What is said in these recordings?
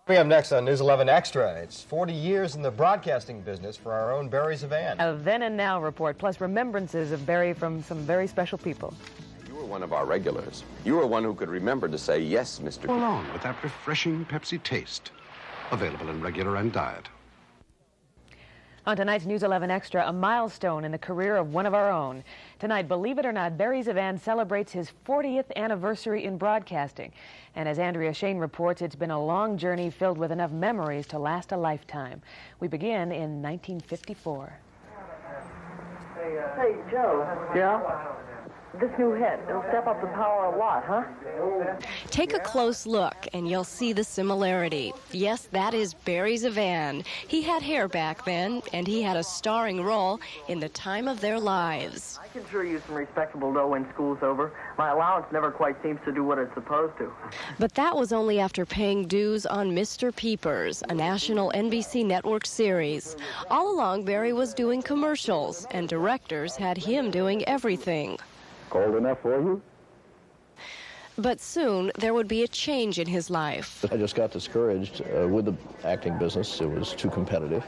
Coming up next on News 11 Extra, it's 40 years in the broadcasting business for our own Barry ZeVan. A then and now report, plus remembrances of Barry from some very special people. You were one of our regulars. You were one who could remember to say, yes, Mr. Along with that refreshing Pepsi taste, available in regular and diet. On tonight's News 11 Extra, a milestone in the career of one of our own. Tonight, believe it or not, Barry ZeVan celebrates his 40th anniversary in broadcasting. And as Andrea Shane reports, it's been a long journey filled with enough memories to last a lifetime. We begin in 1954. Hey, Joe. Yeah? This new head, it'll step up the power a lot, huh? Take a close look and you'll see the similarity. Yes, that is Barry ZeVan. He had hair back then, and he had a starring role in the time of their lives. I can sure use some respectable dough when school's over. My allowance never quite seems to do what it's supposed to. But that was only after paying dues on Mr. Peepers, a national NBC network series. All along, Barry was doing commercials, and directors had him doing everything. Cold enough for you? But soon, there would be a change in his life. I just got discouraged with the acting business. It was too competitive,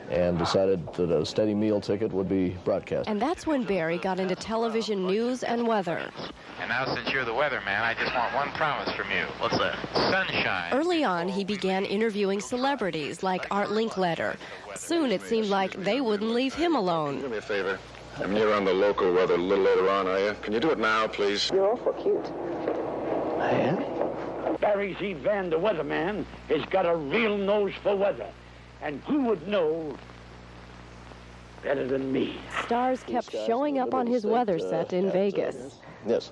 and decided that a steady meal ticket would be broadcast. And that's when Barry got into television news and weather. And now, since you're the weatherman, I just want one promise from you. What's that? Sunshine. Early on, he began interviewing celebrities like Art Linkletter. Soon, it seemed like they wouldn't leave him alone. Do me a favor. I'm near on the local weather a little later on, are you? Can you do it now, please? You're awful cute. I am? Barry ZeVan, the weatherman, has got a real nose for weather. And who would know better than me? Stars kept showing up on his weather set in Vegas. Yes.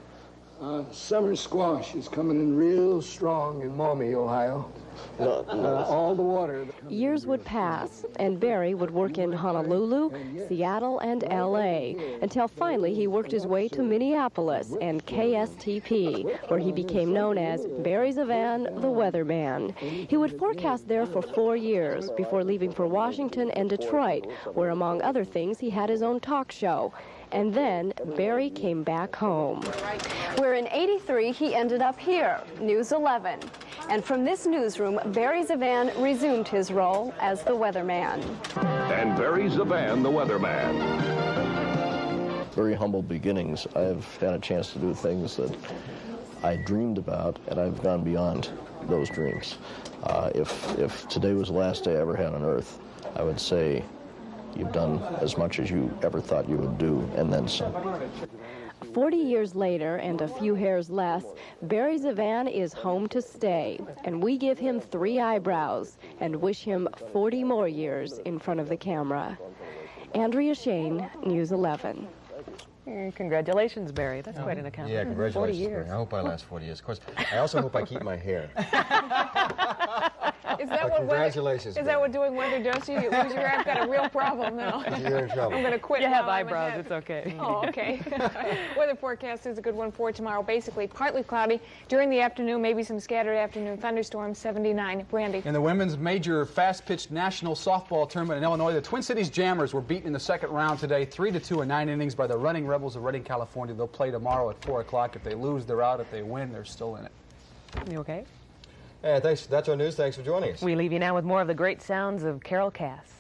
Summer squash is coming in real strong in Maumee, Ohio. All the water. Years would pass, and Barry would work in Honolulu, Seattle, and L.A., until finally he worked his way to Minneapolis and KSTP, where he became known as Barry ZeVan, the Weatherman. He would forecast there for 4 years before leaving for Washington and Detroit, where, among other things, he had his own talk show. And then Barry came back home. Where in '83 he ended up here, News 11. And from this newsroom, Barry ZeVan resumed his role as the weatherman. And Barry ZeVan, the weatherman. Very humble beginnings. I've had a chance to do things that I dreamed about, and I've gone beyond those dreams. If today was the last day I ever had on Earth, I would say you've done as much as you ever thought you would do, and then some. 40 years later, and a few hairs less, Barry ZeVan is home to stay, and we give him 3 eyebrows and wish him 40 more years in front of the camera. Andrea Shane, News 11. Congratulations, Barry. That's quite an accomplishment. Yeah, congratulations, 40 years. Barry. I hope I last 40 years. Of course, I also hope I keep my hair. Is that what congratulations. Is that what doing weather does to you? You lose your hair, I've got a real problem now. You're in trouble. I'm going to quit. You have now. eyebrows, it's okay. Oh, okay. Weather forecast is a good one for tomorrow. Basically, partly cloudy during the afternoon, maybe some scattered afternoon thunderstorms, 79. Brandy. In the women's major fast-pitched national softball tournament in Illinois, the Twin Cities Jammers were beaten in the second round today, 3-2 in 9 innings by the Running Rebels of Redding, California. They'll play tomorrow at 4 o'clock. If they lose, they're out. If they win, they're still in it. You okay? Yeah, thanks. That's our news. Thanks for joining us. We leave you now with more of the great sounds of Carol Cass.